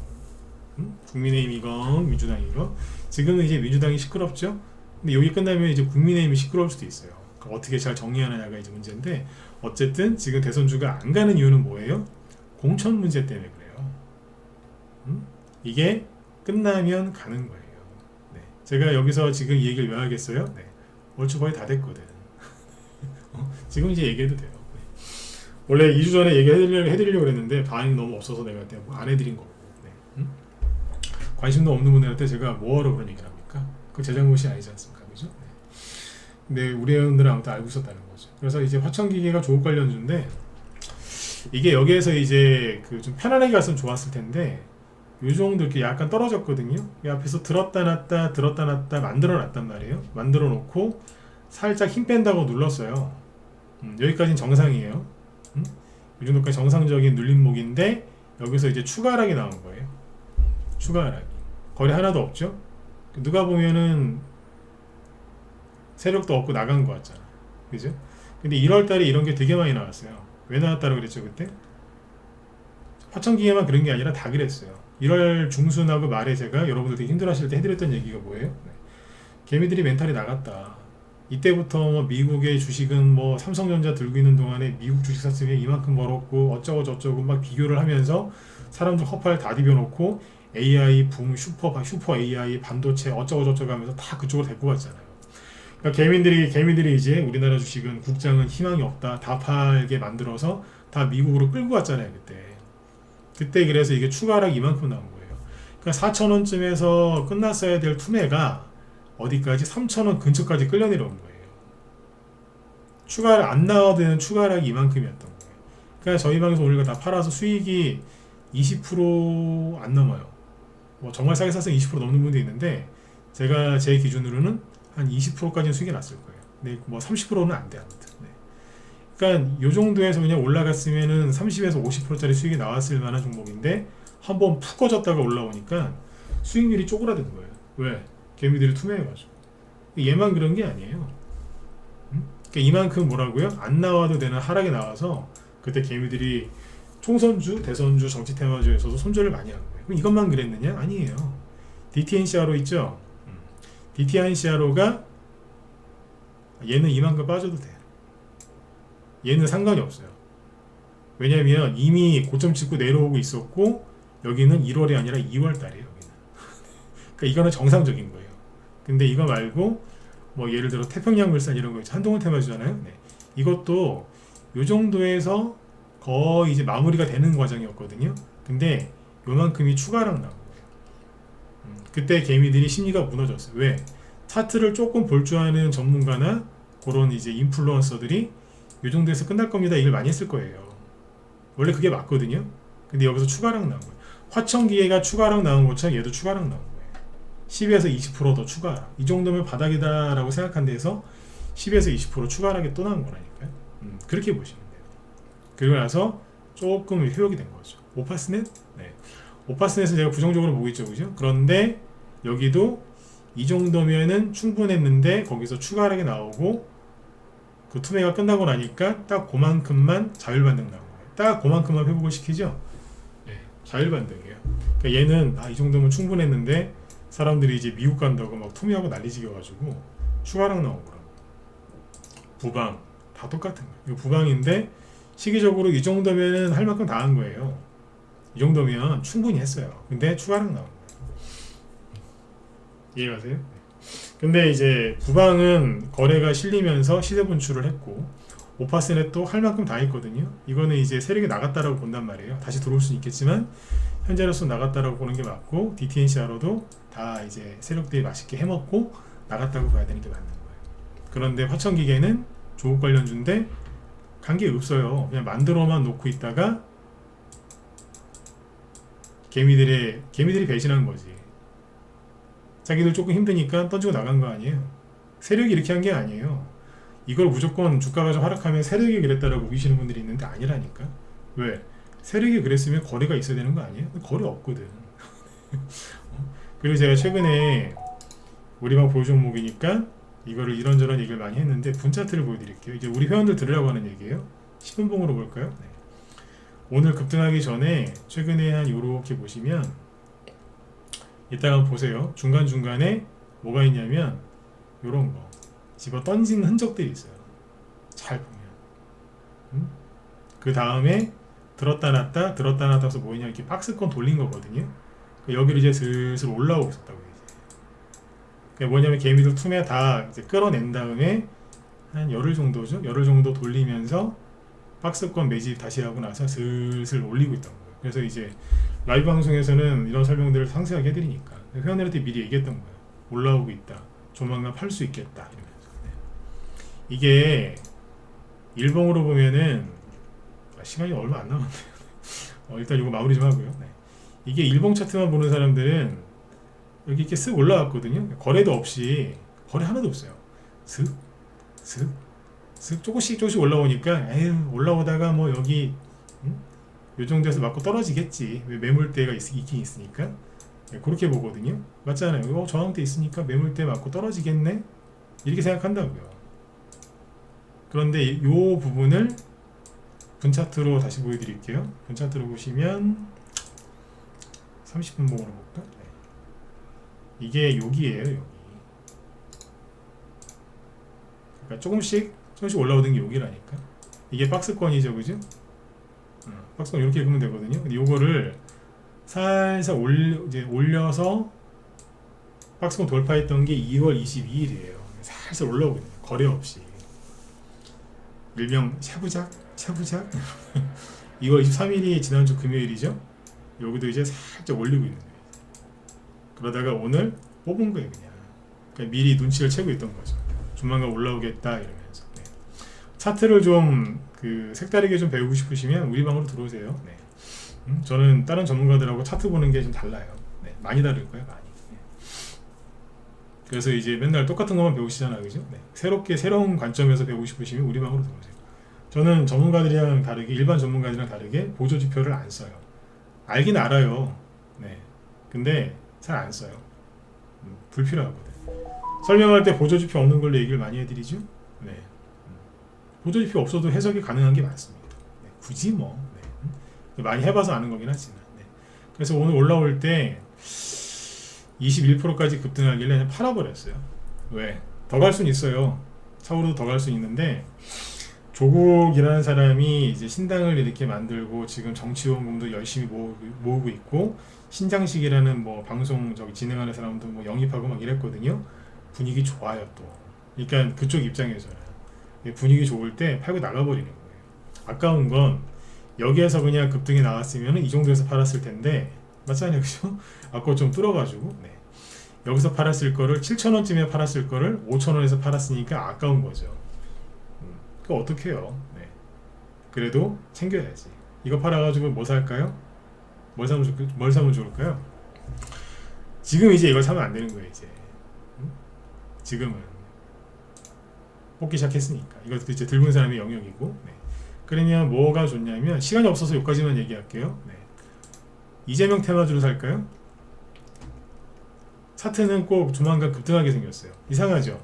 국민의힘이건 민주당이건 지금은 이제 민주당이 시끄럽죠. 근데 여기 끝나면 이제 국민의힘이 시끄러울 수도 있어요. 어떻게 잘 정리하느냐가 이제 문제인데 어쨌든 지금 대선주가 안 가는 이유는 뭐예요? 공천 문제 때문에 그래요. 이게 끝나면 가는 거예요. 네. 제가 여기서 지금 이 얘기를 왜 하겠어요? 네. 얼추 거의 다 됐거든. 지금 이제 얘기해도 돼요. 네. 원래 2주 전에 얘기해드리려고 했는데 반응이 너무 없어서 내가 그때 안 해드린 거고. 네. 관심도 없는 분들한테 제가 뭐하러 그런 얘기를 합니까? 그 제 잘못이 아니지 않습니까? 그죠? 네. 근데 우리 회원들은 아무튼 알고 있었다는 거죠. 그래서 이제 화천기계가 조국 관련주인데 이게 여기에서 이제 그 좀 편안하게 갔으면 좋았을 텐데 요 정도 이렇게 약간 떨어졌거든요. 이 앞에서 들었다 놨다 만들어 놨단 말이에요. 만들어 놓고 살짝 힘 뺀다고 눌렀어요. 여기까지는 정상이에요. 이 정도까지 정상적인 눌림목인데 여기서 이제 추가 하락이 나온 거예요. 추가 하락이. 거래 하나도 없죠. 누가 보면은 세력도 없고 나간 거 같잖아. 그죠? 근데 1월달에 이런 게 되게 많이 나왔어요. 왜 나왔다고 그랬죠 그때? 화천기계만 그런 게 아니라 다 그랬어요. 1월 중순하고 말에 제가 여러분들 되게 힘들어하실 때 해드렸던 얘기가 뭐예요? 네. 개미들이 멘탈이 나갔다. 이때부터 뭐 미국의 주식은 뭐 삼성전자 들고 있는 동안에 미국 주식 샀으면 이만큼 벌었고 어쩌고 저쩌고 막 비교를 하면서 사람들 허파를 다 디벼놓고 AI 붐, 슈퍼 AI 반도체 어쩌고 저쩌고 하면서 다 그쪽으로 데리고 갔잖아요. 그러니까 개미들이 이제 우리나라 주식은 국장은 희망이 없다 다 팔게 만들어서 다 미국으로 끌고 갔잖아요. 그때 그래서 이게 추가 하락 이만큼 나온 거예요. 그러니까 4,000원쯤에서 끝났어야 될 투매가 어디까지 3,000원 근처까지 끌려 내려온 거예요. 추가 안 나와도 되는 추가 하락이 이만큼이었던 거예요. 그러니까 저희 방에서 오늘 다 팔아서 수익이 20%안 넘어요. 뭐 정말 싸게 샀으면 20% 넘는 분도 있는데 제가 제 기준으로는 한 20%까지는 수익이 났을 거예요. 근데 뭐 30%는 안 돼, 아무튼. 네. 그러니까 요 정도에서 그냥 올라갔으면은 30에서 50%짜리 수익이 나왔을 만한 종목인데 한번 푹 꺼졌다가 올라오니까 수익률이 쪼그라든 거예요. 왜? 개미들이 투매해가지고. 얘만 그런 게 아니에요. 그러니까 이만큼 뭐라고요? 안 나와도 되는 하락이 나와서 그때 개미들이 총선주, 대선주, 정치 테마주에서도 손절을 많이 한 거예요. 그럼 이것만 그랬느냐? 아니에요. DTNCRO 있죠? DTNCRO가 얘는 이만큼 빠져도 돼. 얘는 상관이 없어요. 왜냐면 이미 고점 찍고 내려오고 있었고 여기는 1월이 아니라 2월 달이에요. 여기는. 그러니까 이거는 정상적인 거예요. 근데 이거 말고 뭐 예를 들어 태평양물산 이런 거 있죠. 한동훈 테마주잖아요. 네. 이것도 요 정도에서 거의 이제 마무리가 되는 과정이었거든요. 근데 요만큼이 추가랑 나온 거예요. 그때 개미들이 심리가 무너졌어요. 왜? 차트를 조금 볼 줄 아는 전문가나 그런 이제 인플루언서들이 요 정도에서 끝날 겁니다. 얘기를 많이 했을 거예요. 원래 그게 맞거든요. 근데 여기서 추가랑 나온 거예요. 화천기계가 추가랑 나온 것처럼 얘도 추가랑 나온 거예요. 10에서 20% 더 추가하락. 이 정도면 바닥이다 라고 생각한 데에서 10에서 20% 추가하락이 또 나온 거라니까요. 그렇게 보시면 돼요. 그리고 나서 조금 회복이 된 거죠. 오파스넷? 네. 오파스넷은 제가 부정적으로 보고 있죠. 그죠? 그런데 여기도 이 정도면은 충분했는데 거기서 추가 하락이 나오고 그 투매가 끝나고 나니까 딱 그만큼만 자율반등 나온 거예요. 딱 그만큼만 회복을 시키죠. 네. 자율반등이에요. 그러니까 얘는 이 정도면 충분했는데 사람들이 이제 미국 간다고 막 투매하고 난리지겨가지고 추가 하락 나온 거라고. 부방 다 똑같은 거예요. 이거 부방인데 시기적으로 이 정도면은 할 만큼 다 한 거예요. 이 정도면 충분히 했어요. 근데 추가로 나온 거예요. 이해가세요? 근데 이제 부방은 거래가 실리면서 시세 분출을 했고 오파스넷도 할 만큼 다 했거든요. 이거는 이제 세력이 나갔다라고 본단 말이에요. 다시 들어올 수는 있겠지만 현재로서 나갔다라고 보는 게 맞고 DTNCR로도 다 이제 세력들이 맛있게 해먹고 나갔다고 봐야 되는 게 맞는 거예요. 그런데 화천기계는 조국 관련주인데 관계 없어요. 그냥 만들어만 놓고 있다가 개미들이 배신한 거지. 자기들 조금 힘드니까 던지고 나간 거 아니에요. 세력이 이렇게 한 게 아니에요. 이걸 무조건 주가가 좀 하락하면 세력이 그랬다라고 우기시는 분들이 있는데 아니라니까. 왜? 세력이 그랬으면 거래가 있어야 되는 거 아니에요? 거래 없거든. 그리고 제가 최근에 우리 방 보유 종목이니까 이거를 이런저런 얘기를 많이 했는데 분차트를 보여드릴게요. 이제 우리 회원들 들으라고 하는 얘기예요. 10분봉으로 볼까요? 네. 오늘 급등하기 전에 최근에 한 요렇게 보시면 이따가 보세요. 중간중간에 뭐가 있냐면 요런 거 집어 던진 흔적들이 있어요. 잘 보면 그 다음에 들었다 놨다 해서 뭐냐 이렇게 박스권 돌린 거거든요. 여기를 이제 슬슬 올라오고 있었다고 이제. 그게 뭐냐면 개미들 투매 다 이제 끌어낸 다음에 한 열흘 정도죠. 열흘 정도 돌리면서 박스권 매집 다시 하고 나서 슬슬 올리고 있던 거예요. 그래서 이제 라이브 방송에서는 이런 설명들을 상세하게 해드리니까 회원들한테 미리 얘기했던 거예요. 올라오고 있다. 조만간 팔 수 있겠다. 이러면서. 네. 이게 일봉으로 보면은 시간이 얼마 안 남았네요. 일단 이거 마무리 좀 하고요. 네. 이게 일봉 차트만 보는 사람들은 여기 이렇게 쓱 올라왔거든요. 거래도 없이 거래 하나도 없어요. 슥 조금씩 올라오니까 에휴 올라오다가 뭐 여기 요 정도에서 맞고 떨어지겠지. 매물대가 있긴 있으니까. 네, 그렇게 보거든요. 맞잖아요. 저항대 있으니까 매물대 맞고 떨어지겠네. 이렇게 생각한다고요. 그런데 요 부분을 분차트로 다시 보여드릴게요. 분차트로 보시면 30분 봉으로 볼까? 네. 이게 여기에요. 여기. 그러니까 조금씩 올라오던 게 여기라니까. 이게 박스권이죠, 그죠? 박스권 이렇게 읽으면 되거든요. 근데 요거를 살살 올려서 박스권 돌파했던 게 2월 22일이에요. 살살 올라오고 있는 거예요. 거래 없이. 일명 샤부작 2월 23일이 지난주 금요일이죠. 여기도 이제 살짝 올리고 있는 거예요. 그러다가 오늘 뽑은 거예요, 그냥. 그러니까 미리 눈치를 채고 있던 거죠. 조만간 올라오겠다 이러면서. 네. 차트를 좀 색다르게 좀 배우고 싶으시면 우리 방으로 들어오세요. 네. 저는 다른 전문가들하고 차트 보는 게 좀 달라요. 네. 많이 다를 거예요, 많이. 네. 그래서 이제 맨날 똑같은 것만 배우시잖아요, 그죠? 네. 새로운 관점에서 배우고 싶으시면 우리 방으로 들어오세요. 저는 전문가들이랑 다르게, 일반 전문가들이랑 다르게 보조 지표를 안 써요. 알긴 알아요. 네. 근데 잘 안 써요. 불필요하거든. 설명할 때 보조 지표 없는 걸로 얘기를 많이 해드리죠. 네. 보조 지표 없어도 해석이 가능한 게 많습니다. 네. 굳이 뭐 네. 많이 해봐서 아는 거긴 하지만. 네. 그래서 오늘 올라올 때 21%까지 급등하길래 그냥 팔아버렸어요. 왜? 더 갈 수는 있어요. 차후로도 더 갈 수는 있는데, 조국이라는 사람이 이제 신당을 이렇게 만들고 지금 정치후원금도 열심히 모으고 있고, 신장식이라는 뭐 방송 진행하는 사람도 뭐 영입하고 막 이랬거든요. 분위기 좋아요 또. 그러니까 그쪽 입장에서는 분위기 좋을 때 팔고 나가버리는 거예요. 아까운 건 여기에서 그냥 급등이 나왔으면 이 정도에서 팔았을 텐데, 맞잖아요, 그죠? 아까 좀 뚫어가지고. 네. 여기서 팔았을 거를 7,000원쯤에 팔았을 거를 5,000원에서 팔았으니까 아까운 거죠. 그거 어떻게 해요? 네. 그래도 챙겨야지. 이거 팔아가지고 뭐 살까요? 뭘 사면 좋을까요? 지금 이제 이걸 사면 안 되는 거예요, 이제. 지금은 뽑기 시작했으니까. 이거 이제 들고 있는 사람의 영역이고. 네. 그러면 뭐가 좋냐면, 시간이 없어서 여기까지만 얘기할게요. 네. 이재명 테마주로 살까요? 차트는 꼭 조만간 급등하게 생겼어요. 이상하죠?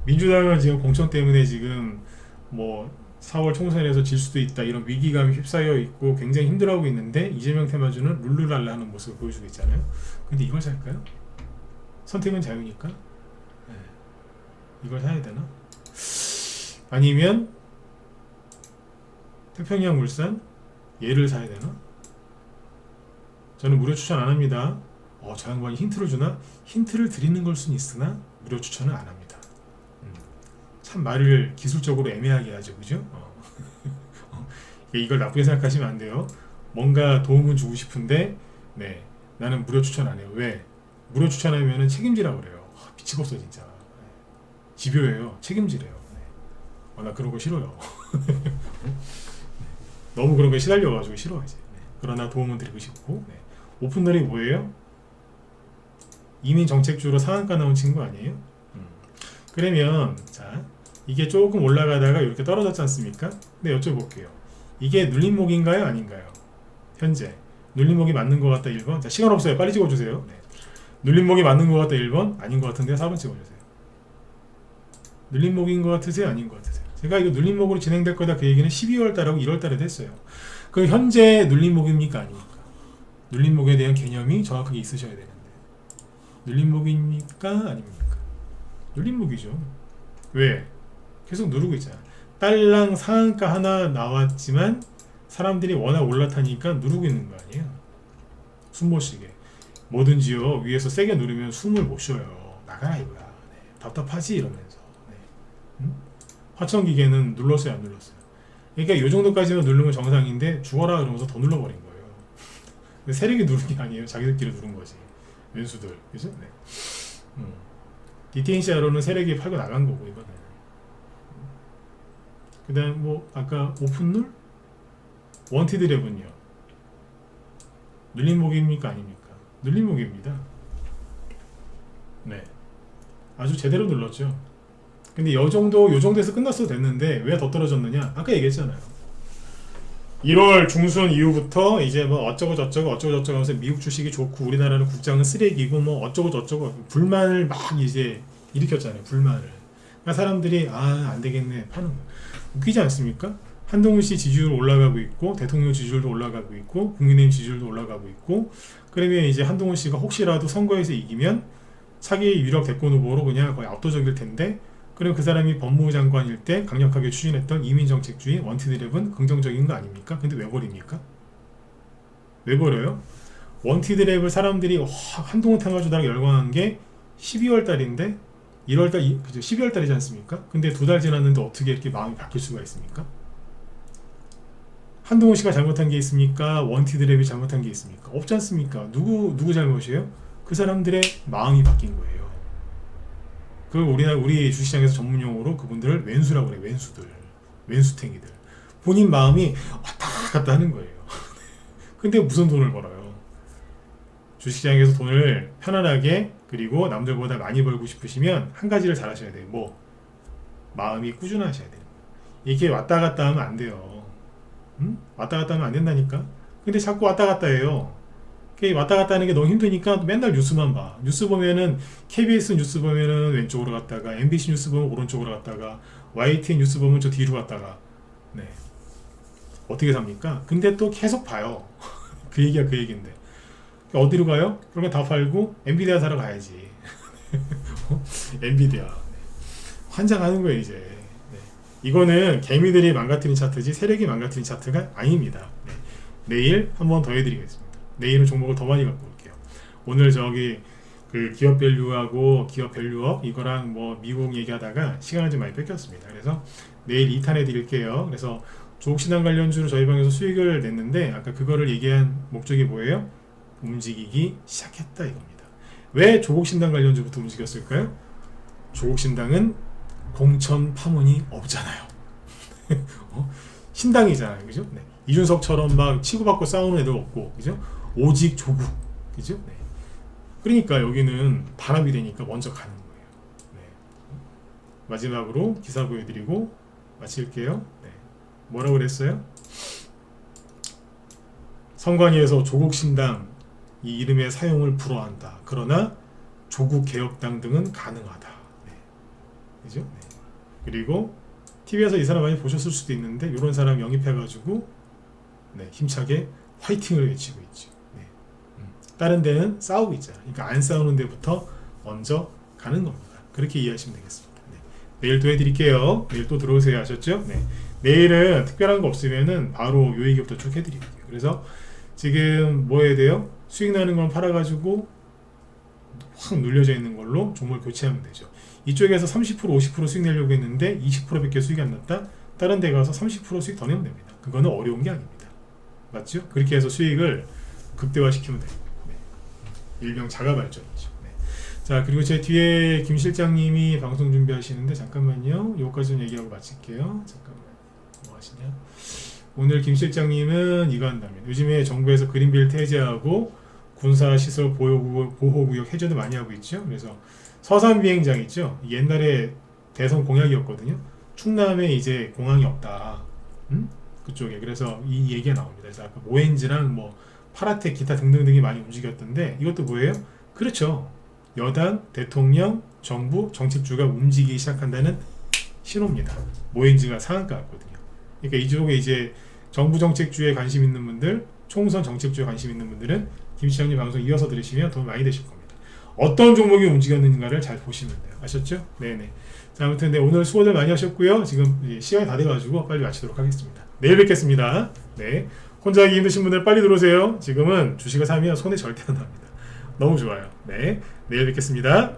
민주당은 지금 공천 때문에 지금 뭐 4월 총선에서 질 수도 있다 이런 위기감이 휩싸여 있고 굉장히 힘들어하고 있는데, 이재명 테마주는 룰루랄라 하는 모습을 보여주고 있잖아요. 근데 이걸 살까요? 선택은 자유니까. 네. 이걸 사야 되나? 아니면 태평양 물산 얘를 사야 되나? 저는 무료 추천 안 합니다. 저 양반이 힌트를 주나? 힌트를 드리는 걸 수는 있으나 무료 추천은 안 합니다. 참 말을 기술적으로 애매하게 하죠, 그죠? 이걸 나쁘게 생각하시면 안 돼요. 뭔가 도움은 주고 싶은데, 네, 나는 무료 추천 안 해요. 왜? 무료 추천하면은 책임지라고 그래요. 미치겠어 진짜. 집요해요. 책임지래요. 네. 나 그런 거 싫어요. 너무 그런 거에 시달려가지고 싫어하지. 네. 그러나 도움은 드리고 싶고. 네. 오픈널이 뭐예요? 이민 정책주로 상한가 나온 친구 아니에요? 그러면 자, 이게 조금 올라가다가 이렇게 떨어졌지 않습니까? 근데 여쭤볼게요. 이게 눌림목인가요? 아닌가요? 현재 눌림목이 맞는 것 같다 1번. 자, 시간 없어요. 빨리 찍어주세요. 네. 눌림목이 맞는 것 같다 1번. 아닌 것 같은데 4번 찍어주세요. 눌림목인 것 같으세요? 아닌 것 같으세요? 제가 이거 눌림목으로 진행될 거다 그 얘기는 12월 달하고 1월 달에도 했어요. 그럼 현재 눌림목입니까? 아닙니까? 눌림목에 대한 개념이 정확하게 있으셔야 되는데, 눌림목입니까? 아닙니까? 눌림목이죠. 왜? 계속 누르고 있잖아. 딸랑 상한가 하나 나왔지만 사람들이 워낙 올라타니까 누르고 있는 거 아니에요? 숨 못 쉬게. 뭐든지요, 위에서 세게 누르면 숨을 못 쉬어요. 나가라 이거야. 네. 답답하지? 이러면서. 네. 응? 화천기계는 눌렀어요, 안 눌렀어요? 그러니까 이 정도까지만 누르면 정상인데 죽어라 그러면서 더 눌러버린 거예요. 세력이 누른 게 아니에요. 자기들끼리 누른 거지. 왼수들. 그죠? 네. DTNC로는 세력이 팔고 나간 거고, 이거는. 그 다음 뭐 아까 오픈룰? 원티드 랩은요. 눌림목입니까? 아닙니까? 눌림목입니다. 네. 아주 제대로 눌렀죠. 근데 요 정도에서 끝났어도 됐는데 왜 더 떨어졌느냐? 아까 얘기했잖아요. 1월 중순 이후부터 이제 뭐 어쩌고 저쩌고 하면서 미국 주식이 좋고 우리나라는 국장은 쓰레기고 뭐 어쩌고 저쩌고 불만을 막 이제 일으켰잖아요. 불만을. 그러니까 사람들이 안 되겠네 파는 거. 웃기지 않습니까? 한동훈 씨 지지율 올라가고 있고, 대통령 지지율도 올라가고 있고, 국민의힘 지지율도 올라가고 있고, 그러면 이제 한동훈 씨가 혹시라도 선거에서 이기면 차기 유력 대권 후보로 그냥 거의 압도적일 텐데, 그럼 그 사람이 법무부 장관일 때 강력하게 추진했던 이민정책주의 원티드랩은 긍정적인 거 아닙니까? 근데 왜 버립니까? 왜 버려요? 원티드랩을 사람들이 한동훈 탄가주다가 열광한 게 12월 달인데 1월 달, 그죠? 12월 달이지 않습니까? 근데 2달 지났는데 어떻게 이렇게 마음이 바뀔 수가 있습니까? 한동훈 씨가 잘못한 게 있습니까? 원티드랩이 잘못한 게 있습니까? 없지 않습니까? 누구 잘못이에요? 그 사람들의 마음이 바뀐 거예요. 그걸 우리 주시장에서 전문용어로 그분들을 왼수라고 그래요. 왼수들. 왼수탱이들. 본인 마음이 왔다 갔다 하는 거예요. 근데 무슨 돈을 벌어요? 주식시장에서 돈을 편안하게 그리고 남들보다 많이 벌고 싶으시면 한 가지를 잘 하셔야 돼요. 뭐? 마음이 꾸준하셔야 돼요. 이게 왔다 갔다 하면 안 돼요. 왔다 갔다 하면 안 된다니까? 근데 자꾸 왔다 갔다 해요. 왔다 갔다 하는 게 너무 힘드니까 맨날 뉴스만 봐. 뉴스 보면은 KBS 뉴스 보면은 왼쪽으로 갔다가 MBC 뉴스 보면 오른쪽으로 갔다가 YTN 뉴스 보면 저 뒤로 갔다가 네. 어떻게 삽니까? 근데 또 계속 봐요. 그 얘기가 그 얘기인데 어디로 가요? 그러면 다 팔고 엔비디아 사러 가야지. 엔비디아 네. 환장하는 거예요 이제. 네. 이거는 개미들이 망가뜨린 차트지 세력이 망가뜨린 차트가 아닙니다. 네. 내일 한 번 더 해드리겠습니다. 내일은 종목을 더 많이 갖고 올게요. 오늘 저기 그 기업 밸류하고 기업 밸류업 이거랑 뭐 미국 얘기하다가 시간을 좀 많이 뺏겼습니다. 그래서 내일 2탄 해드릴게요. 그래서 조국신당 관련주로 저희 방에서 수익을 냈는데 아까 그거를 얘기한 목적이 뭐예요? 움직이기 시작했다 이겁니다. 왜 조국신당 관련주부터 움직였을까요? 조국신당은 공천 파문이 없잖아요. 신당이잖아요. 그죠? 네. 이준석처럼 막 치고받고 싸우는 애들 없고 그죠? 오직 조국 그죠? 네. 그러니까 여기는 단합이 되니까 먼저 가는 거예요. 네. 마지막으로 기사 보여드리고 마칠게요. 네. 뭐라고 그랬어요? 선관위에서 조국신당 이 이름의 사용을 불허한다. 그러나 조국개혁당 등은 가능하다. 네. 그죠? 네. 그리고 TV에서 이 사람 많이 보셨을 수도 있는데 이런 사람 영입해가지고 네, 힘차게 화이팅을 외치고 있죠. 네. 다른 데는 싸우고 있잖아요. 그러니까 안 싸우는 데부터 먼저 가는 겁니다. 그렇게 이해하시면 되겠습니다. 네. 내일 또 해드릴게요. 내일 또 들어오세요. 아셨죠? 네. 내일은 특별한 거 없으면은 바로 요 얘기부터 쭉 해드릴게요. 그래서 지금 뭐 해야 돼요? 수익 나는 건 팔아가지고 확 눌려져 있는 걸로 종목을 교체하면 되죠. 이쪽에서 30% 50% 수익 내려고 했는데 20%밖에 수익이 안 났다? 다른 데 가서 30% 수익 더 내면 됩니다. 그거는 어려운 게 아닙니다. 맞죠? 그렇게 해서 수익을 극대화시키면 돼요. 네. 일명 자가 발전이죠. 네. 자, 그리고 제 뒤에 김 실장님이 방송 준비하시는데 잠깐만요. 요거까지 좀 얘기하고 마칠게요. 잠깐만. 뭐 하시냐? 오늘 김 실장님은 이거 한다면 요즘에 정부에서 그린벨트 해제하고 군사시설 보호구역 해제도 많이 하고 있죠. 그래서 서산 비행장 있죠. 옛날에 대선 공약이었거든요. 충남에 이제 공항이 없다. 그쪽에. 그래서 이 얘기가 나옵니다. 그래서 아까 모엔지랑 뭐 파라텍 기타 등등등이 많이 움직였던데 이것도 뭐예요? 그렇죠. 여당, 대통령, 정부, 정책주가 움직이기 시작한다는 신호입니다. 모엔지가 상한가 같거든요. 그러니까 이쪽에 이제 정부 정책주에 관심 있는 분들, 총선 정책주에 관심 있는 분들은 김 시장님 방송 이어서 들으시면 도움 많이 되실 겁니다. 어떤 종목이 움직였는가를 잘 보시면 돼요. 아셨죠? 네네. 자, 아무튼 네, 오늘 수고들 많이 하셨고요. 지금 시간이 다 돼가지고 빨리 마치도록 하겠습니다. 내일 뵙겠습니다. 네. 혼자 하기 힘드신 분들 빨리 들어오세요. 지금은 주식을 사면 손에 절대 안 납니다. 너무 좋아요. 네. 내일 뵙겠습니다.